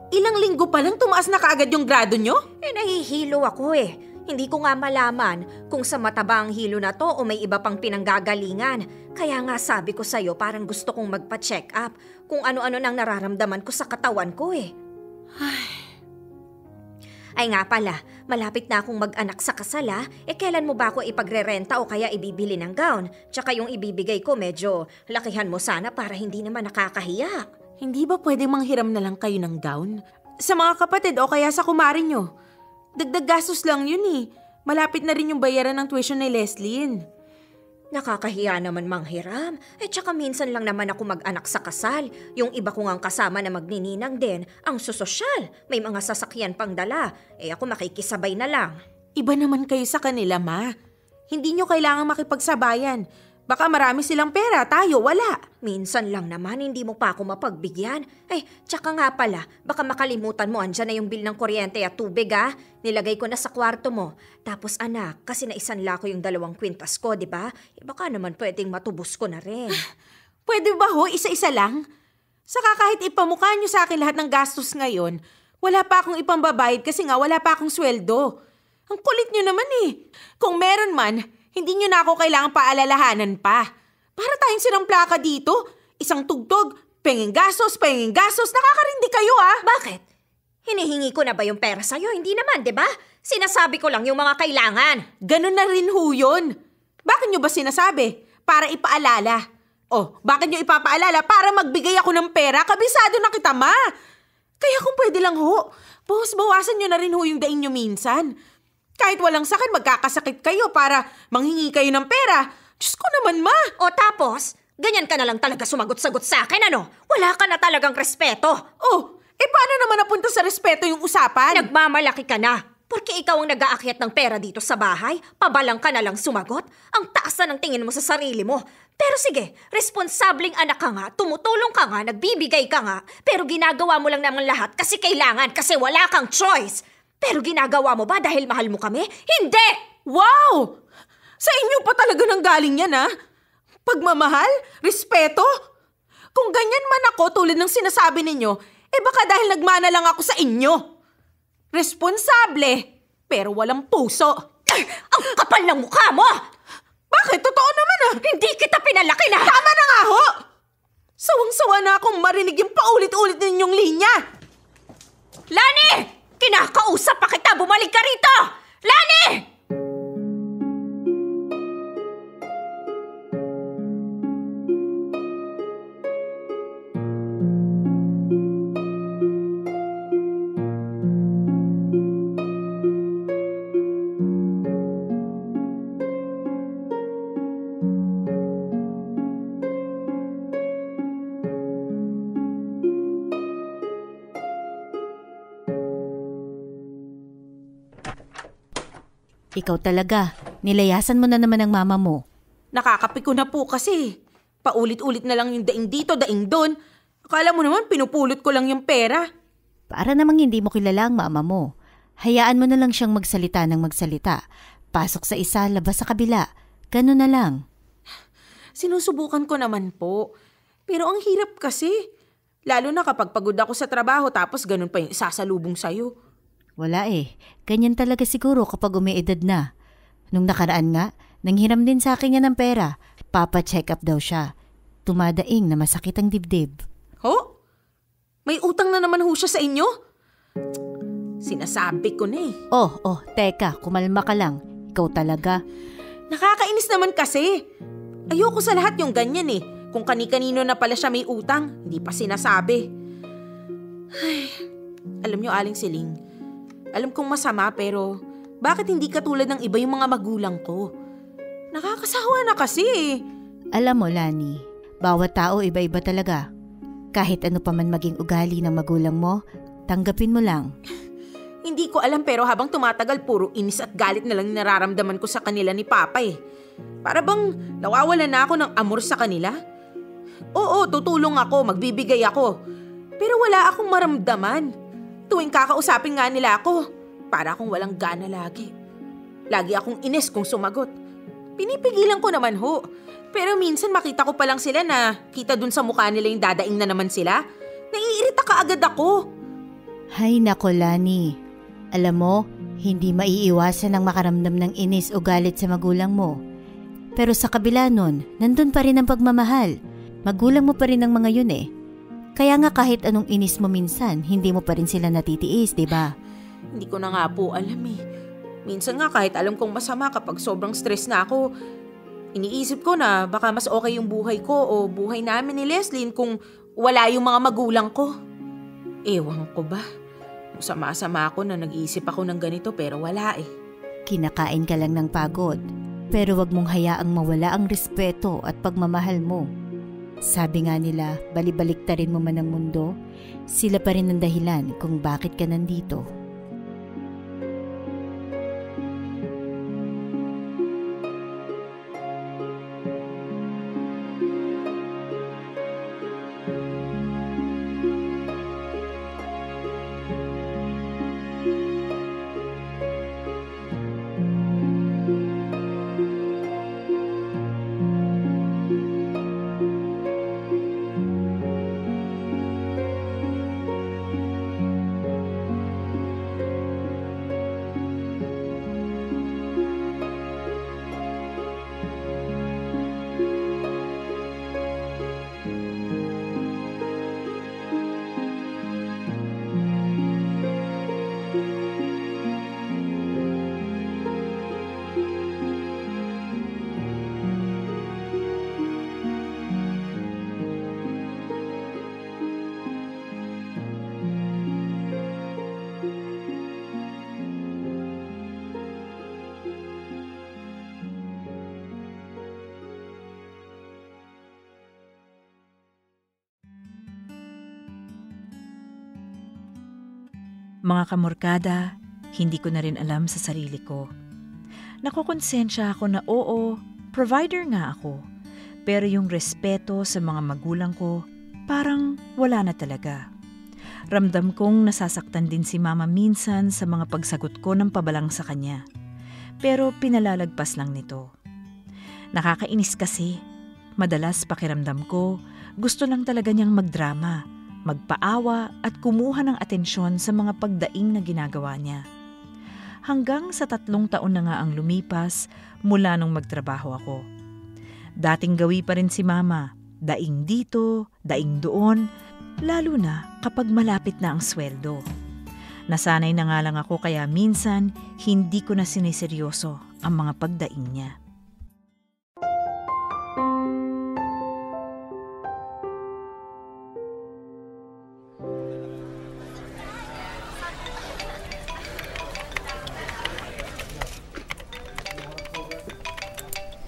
Ilang linggo pa lang tumaas na kaagad yung grado nyo? Nahihilo ako eh. Hindi ko nga malaman kung sa mata ba ang hilo na to o may iba pang pinanggagalingan. Kaya nga sabi ko sa'yo parang gusto kong magpa-check up kung ano-ano nang nararamdaman ko sa katawan ko eh. Ay nga pala, malapit na akong mag-anak sa kasal ha. Kailan mo ba ako ipagre-renta o kaya ibibili ng gown? Tsaka yung ibibigay ko medyo lakihan mo sana para hindi naman nakakahiya. Hindi ba pwede manghiram na lang kayo ng gown? Sa mga kapatid o kaya sa kumari nyo? Dagdag gastos lang yun eh. Malapit na rin yung bayaran ng tuition ni Leslyn. Nakakahiya naman manghiram. Tsaka minsan lang naman ako mag-anak sa kasal. Yung iba ko ngang kasama na magnininang din, ang susosyal. May mga sasakyan pang dala. Ako makikisabay na lang. Iba naman kayo sa kanila, Ma. Hindi nyo kailangang makipagsabayan. Baka marami silang pera, tayo wala. Minsan lang naman, hindi mo pa ako mapagbigyan. Tsaka nga pala, baka makalimutan mo, andyan na yung bill ng kuryente at tubig ha. Nilagay ko na sa kwarto mo. Tapos anak, kasi naisanla ko yung 2 kwintas ko, di ba? Baka naman pwedeng matubos ko na rin. Pwede ba ho, isa-isa lang? Saka kahit ipamukha nyo sa akin lahat ng gastos ngayon, wala pa akong ipambabayad kasi nga wala pa akong sweldo. Ang kulit nyo naman eh. Kung meron man, hindi nyo na ako kailangang paalalahanan pa. Para tayong sirang plaka dito. Isang tugtog, penging gastos, nakakarindi kayo ah. Bakit? Hinihingi ko na ba yung pera sa'yo? Hindi naman, di ba? Sinasabi ko lang yung mga kailangan. Ganun na rin ho yun. Bakit nyo ba sinasabi? Para ipaalala. Oh, bakit nyo ipapaalala para magbigay ako ng pera? Kabisado na kita, ma. Kaya kung pwede lang ho, bawasan nyo na rin ho yung daing nyo minsan. Kahit walang sakit, magkakasakit kayo para manghingi kayo ng pera. Diyos ko naman, ma. O tapos, ganyan ka na lang talaga sumagot-sagot sa akin, ano? Wala ka na talagang respeto. Oh, paano naman napunta sa respeto yung usapan? Nagmamalaki ka na. Porque ikaw ang nag-aakyat ng pera dito sa bahay, pabalang ka na lang sumagot. Ang taas na ng tingin mo sa sarili mo. Pero sige, responsableng anak ka nga, tumutulong ka nga, nagbibigay ka nga, pero ginagawa mo lang naman lahat kasi kailangan, kasi wala kang choice. Pero ginagawa mo ba dahil mahal mo kami? Hindi! Wow! Sa inyo pa talaga nang galing yan, ha? Pagmamahal? Respeto? Kung ganyan man ako tulad ng sinasabi ninyo, baka dahil nagmana lang ako sa inyo. Responsable, pero walang puso. Ang kapal ng mukha mo! Bakit? Totoo naman, ah. Hindi kita pinalaki na! Tama na nga ho! Sawang-sawa na akong marinig yung paulit-ulit ninyong linya. Lani! Kinakausap pa kita! Bumalik ka rito! Lani! Ikaw talaga, nilayasan mo na naman ang mama mo. Nakakapiko na po kasi. Paulit-ulit na lang yung daing dito, daing doon. Akala mo naman pinupulot ko lang yung pera. Para namang hindi mo kilala ang mama mo. Hayaan mo na lang siyang magsalita ng magsalita. Pasok sa isa, labas sa kabila. Ganun na lang. Sinusubukan ko naman po. Pero ang hirap kasi. Lalo na kapag pagod ako sa trabaho tapos ganun pa yung isasalubong sa'yo. Wala Ganyan talaga siguro kapag umiedad na. Nung nakaraan nga, nanghiram din sa akin niya ng pera. Papa-check up daw siya. Tumadaing na masakit ang dibdib. Ho? May utang na naman ho siya sa inyo? Sinasabi ko na Teka, kumalma ka lang. Ikaw talaga. Nakakainis naman kasi. Ayoko sa lahat yung ganyan Kung kani-kanino na pala siya may utang, hindi pa sinasabi. Ay, alam niyo, Aling Siling, alam kong masama pero bakit hindi katulad ng iba yung mga magulang ko? Nakakasawa na kasi. Alam mo, Lani, bawat tao iba-iba talaga. Kahit ano pa man maging ugali ng magulang mo, tanggapin mo lang. Hindi ko alam pero habang tumatagal puro inis at galit na lang nararamdaman ko sa kanila ni Papa Para bang nawawalan na ako ng amor sa kanila? Oo, tutulong ako, magbibigay ako. Pero wala akong maramdaman. Tuwing kakausapin nga nila ako, para akong walang gana lagi. Lagi akong inis kung sumagot. Pinipigilan ko naman ho. Pero minsan makita ko pa lang sila na kita dun sa mukha nila yung dadaing na naman sila. Naiirita ka agad ako. Hay nako, Lani. Alam mo, hindi maiiwasan ang makaramdam ng inis o galit sa magulang mo. Pero sa kabila nun, nandun pa rin ang pagmamahal. Magulang mo pa rin ang mga yun Kaya nga kahit anong inis mo minsan, hindi mo pa rin sila natitiis, di ba? Hindi ko na nga po alam Minsan nga kahit alam kong masama kapag sobrang stress na ako, iniisip ko na baka mas okay yung buhay ko o buhay namin ni Leslyn kung wala yung mga magulang ko. Ewan ko ba? Sama-sama ako na nag-iisip ako ng ganito pero wala Kinakain ka lang ng pagod, pero wag mong hayaang mawala ang respeto at pagmamahal mo. Sabi nga nila, balibaliktarin mo man ang mundo, sila pa rin ang dahilan kung bakit ka nandito. Mga kamorkada, hindi ko na rin alam sa sarili ko. Nakukonsensya ako na oo, provider nga ako. Pero yung respeto sa mga magulang ko, parang wala na talaga. Ramdam kong nasasaktan din si Mama minsan sa mga pagsagot ko ng pabalang sa kanya. Pero pinalalagpas lang nito. Nakakainis kasi. Madalas pakiramdam ko, gusto lang talaga niyang magdrama, magpaawa at kumuha ng atensyon sa mga pagdaing na ginagawa niya. Hanggang sa 3 taon na nga ang lumipas mula nung magtrabaho ako. Dating gawi pa rin si Mama, daing dito, daing doon, lalo na kapag malapit na ang sweldo. Nasanay na nga lang ako kaya minsan hindi ko na siniseryoso ang mga pagdaing niya.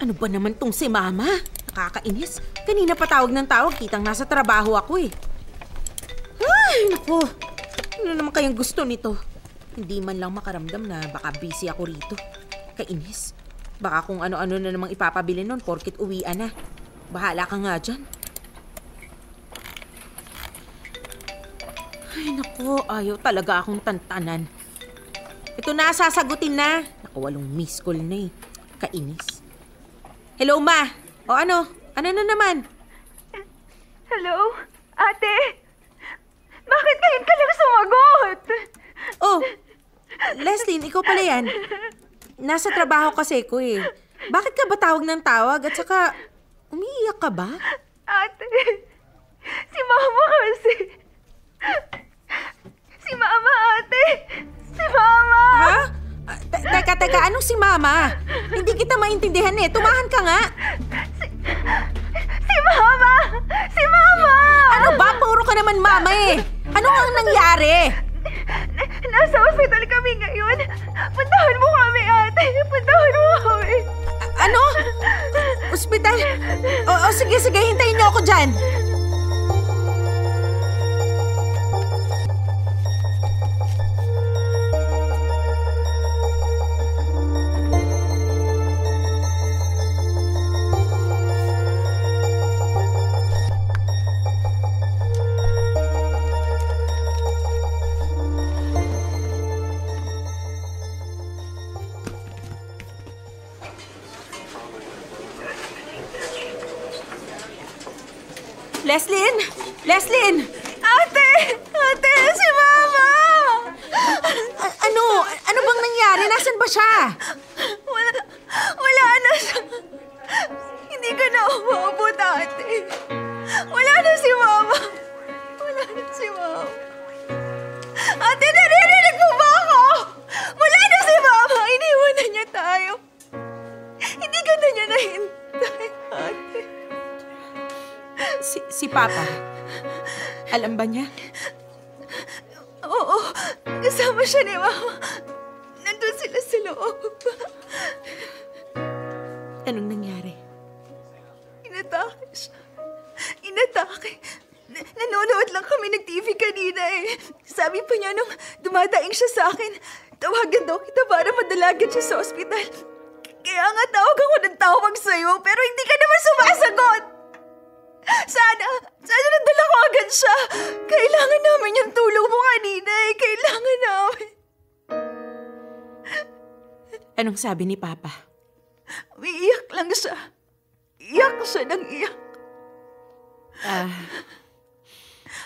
Ano ba naman tong si Mama? Nakakainis. Kanina pa tawag ng tawag, kitang nasa trabaho ako eh. Ay, naku. Ano naman kayang gusto nito? Hindi man lang makaramdam na baka busy ako rito. Kainis. Baka kung ano-ano na namang ipapabili nun porkit uwian na. Bahala ka nga dyan. Ay, naku. Ayaw talaga akong tantanan. Ito na, sasagutin na. Naku, 8 miss call na eh. Kainis. Hello, Ma. O ano? Ano na naman? Hello? Ate? Bakit ngayon ka lang sumagot? Oh, Leslyn, ikaw pala yan. Nasa trabaho kasi ko eh. Bakit ka ba tawag ng tawag at saka umiiyak ka ba? Ate, si Mama kasi. Si Mama, ate. Si Mama. Ha? Teka, anong si Mama? Hindi kita maintindihan eh. Tumahan ka nga. Si Mama! Si Mama! Ano ba? Puro ka naman Mama eh. Ano ang nangyari? Nasa ospital kami ngayon. Puntahan mo kami, ate. Puntahan mo kami. Ano? Ospital? O sige, hintayin niyo ako dyan. Leslyn! Ate! Ate! Si Mama! Ano bang nangyari? Nasaan ba siya? Wala na siya. Hindi ka na umabot, ate. Wala na si Mama. Wala na si Mama. Ate, naririnig mo ba ako? Wala na si Mama. Iniwan na niya tayo. Hindi ka na niya nahintay, ate. Si Papa, alam ba niya? Oo, kasama siya ni Mama. Nandun sila sa loob. Anong nangyari? Inatake siya. Inatake. Nanonood lang kami ng-TV kanina eh. Sabi pa niya nung dumadaing siya sa akin, tawagan daw kita para madalagan siya sa ospital. Kaya nga tawag ako ng tawag sa'yo, pero hindi ka naman sumasagot. Sana nadala ko agad siya. Kailangan namin yung tulong mo kanina eh. Kailangan namin. Anong sabi ni Papa? Umiiyak lang siya. Iyak siya ng iyak.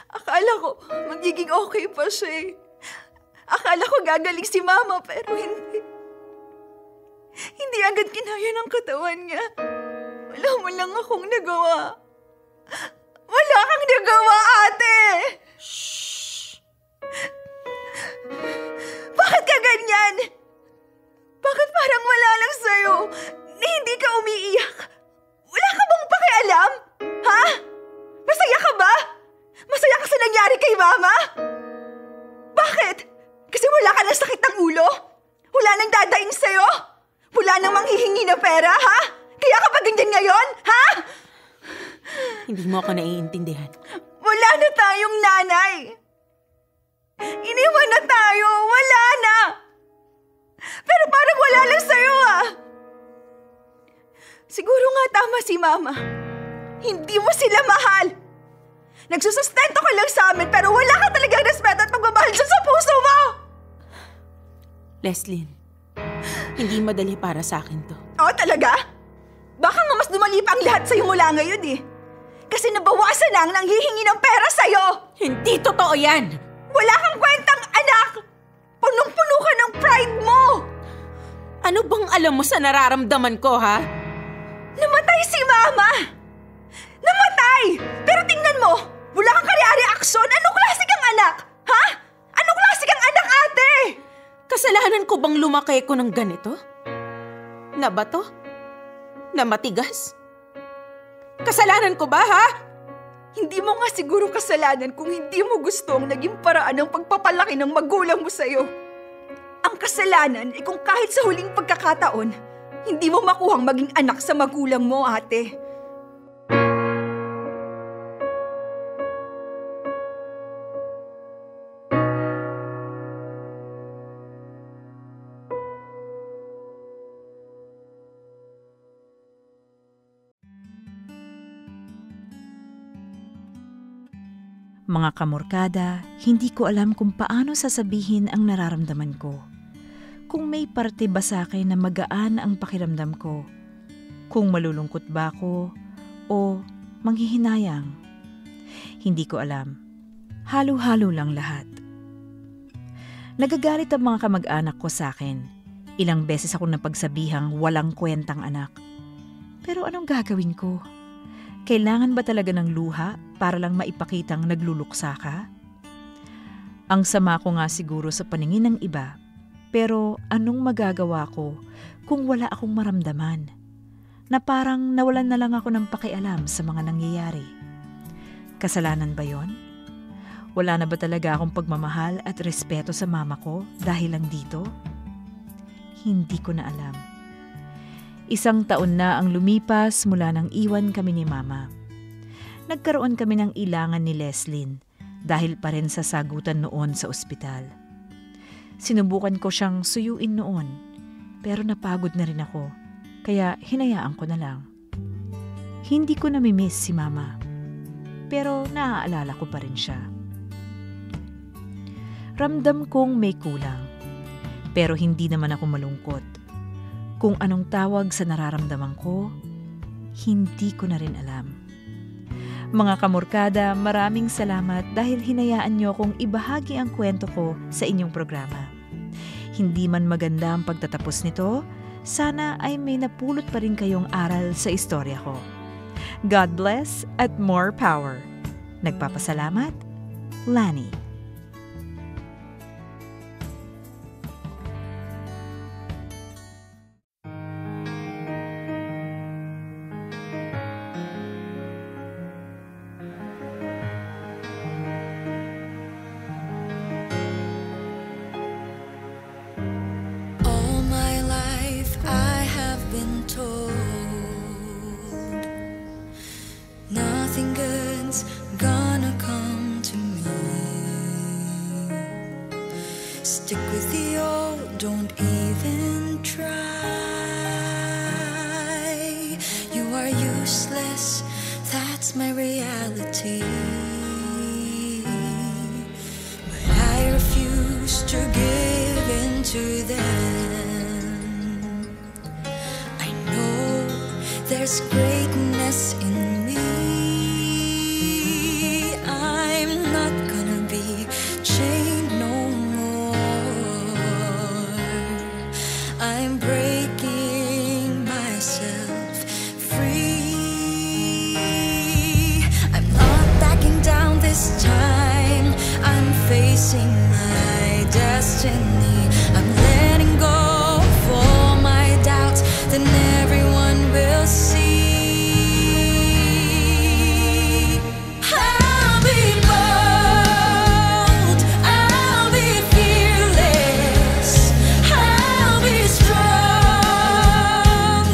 Akala ko magiging okay pa siya eh. Akala ko gagaling si Mama pero hindi. Hindi agad kinaya ng katawan niya. Wala mo lang akong nagawa. Wala kang nagawa, ate! Shh! Bakit ka ganyan? Bakit parang wala lang sa'yo na hindi ka umiiyak? Wala ka bang pakialam? Ha? Masaya ka ba? Masaya ka sa nangyari kay Mama? Bakit? Kasi wala ka ng sakit ng ulo? Wala nang dadaing sa'yo? Wala nang manghihingi na pera, ha? Kaya ka ba ganyan ngayon, ha? Hindi mo ako naiintindihan. Wala na tayong nanay. Iniwan na tayo. si Mama. Hindi mo sila mahal. Nagsusustento ka lang sa amin pero wala ka talagang respeto at pagmamahal sa puso mo! Leslyn, hindi madali para sa akin to. Oo, talaga? Baka nga mas dumali pa ang lahat sa'yo mula ngayon eh. Kasi nabawasan na ang nanghihingi ng pera sa'yo! Hindi totoo yan! Wala kang kwentang anak! Punong-puno ka ng pride mo! Ano bang alam mo sa nararamdaman ko, ha? Namatay si Mama! Namatay! Pero tingnan mo, wala kang kaya-reaksyon. Anong klase kang anak? Ha? Anong klase kang anak, ate? Kasalanan ko bang lumaki ko ng ganito? Na bato? Na matigas? Kasalanan ko ba, ha? Hindi mo nga siguro kasalanan kung hindi mo gusto ang naging paraan ng pagpapalaki ng magulang mo sa'yo. Ang kasalanan ay kung kahit sa huling pagkakataon, hindi mo makuhang maging anak sa magulang mo, ate. Mga kamorkada, hindi ko alam kung paano sasabihin ang nararamdaman ko. Kung may parte ba sa akin na magaan ang pakiramdam ko? Kung malulungkot ba ako o manghihinayang? Hindi ko alam. Halo-halo lang lahat. Nagagalit ang mga kamag-anak ko sa akin. Ilang beses akong napagsabihang walang kwentang anak. Pero anong gagawin ko? Kailangan ba talaga ng luha para lang maipakitang nagluluksa ka? Ang sama ko nga siguro sa paningin ng iba, pero anong magagawa ko kung wala akong maramdaman? Na parang nawalan na lang ako ng pakialam sa mga nangyayari. Kasalanan ba yon? Wala na ba talaga akong pagmamahal at respeto sa mama ko dahil lang dito? Hindi ko na alam. 1 taon na ang lumipas mula nang iwan kami ni Mama. Nagkaroon kami ng ilangan ni Leslyn dahil pa rin sa sagutan noon sa ospital. Sinubukan ko siyang suyuin noon, pero napagod na rin ako, kaya hinayaan ko na lang. Hindi ko namimiss si Mama, pero naaalala ko pa rin siya. Ramdam kong may kulang, pero hindi naman ako malungkot. Kung anong tawag sa nararamdaman ko, hindi ko na rin alam. Mga kamorkada, maraming salamat dahil hinayaan niyo kong ibahagi ang kwento ko sa inyong programa. Hindi man maganda ang pagtatapos nito, sana ay may napulot pa rin kayong aral sa istorya ko. God bless at more power. Nagpapasalamat, Lani. Stick with the old, don't even try. You are useless, that's my reality. But I refuse to give in to them. I know there's greatness in me. I'm not gonna be chained no I'm breaking myself free. I'm not backing down this time. I'm facing my destiny. I'm letting go of all my doubts. Then everyone will see. I'll be bold. I'll be fearless. I'll be strong,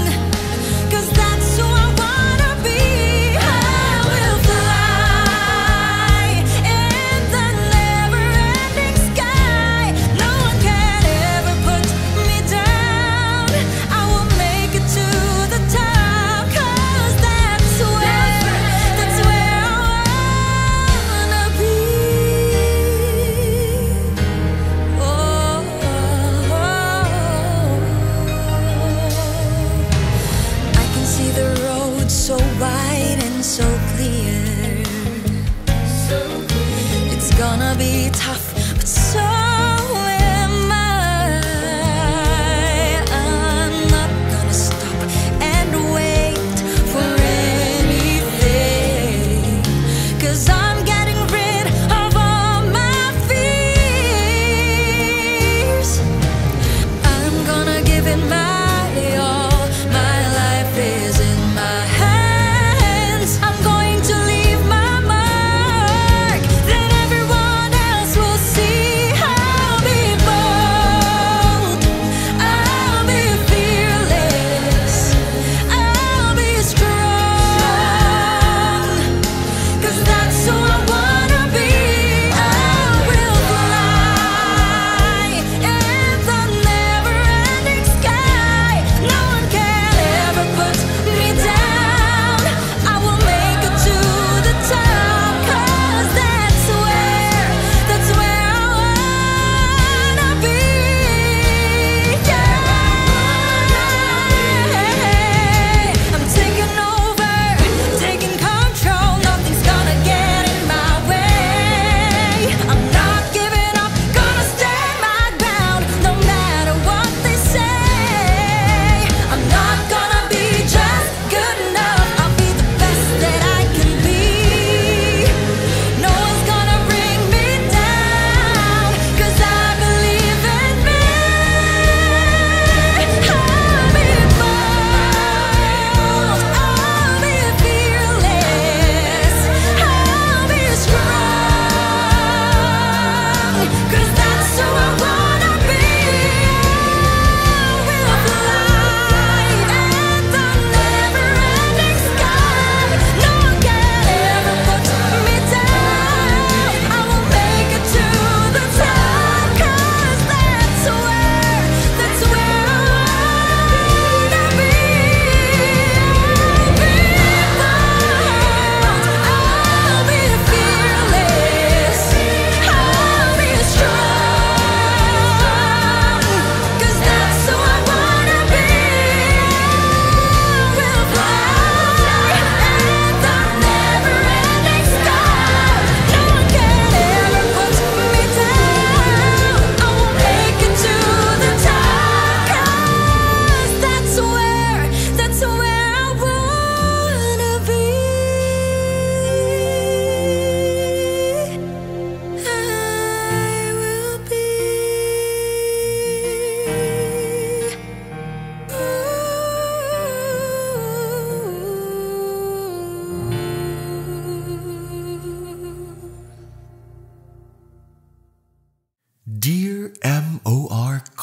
'cause that's who I wanna be. I will fly in the never-ending sky. No one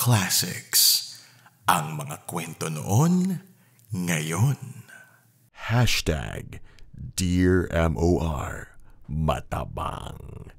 Classics. Ang mga kwento noon, ngayon. #Dear MOR Matabang.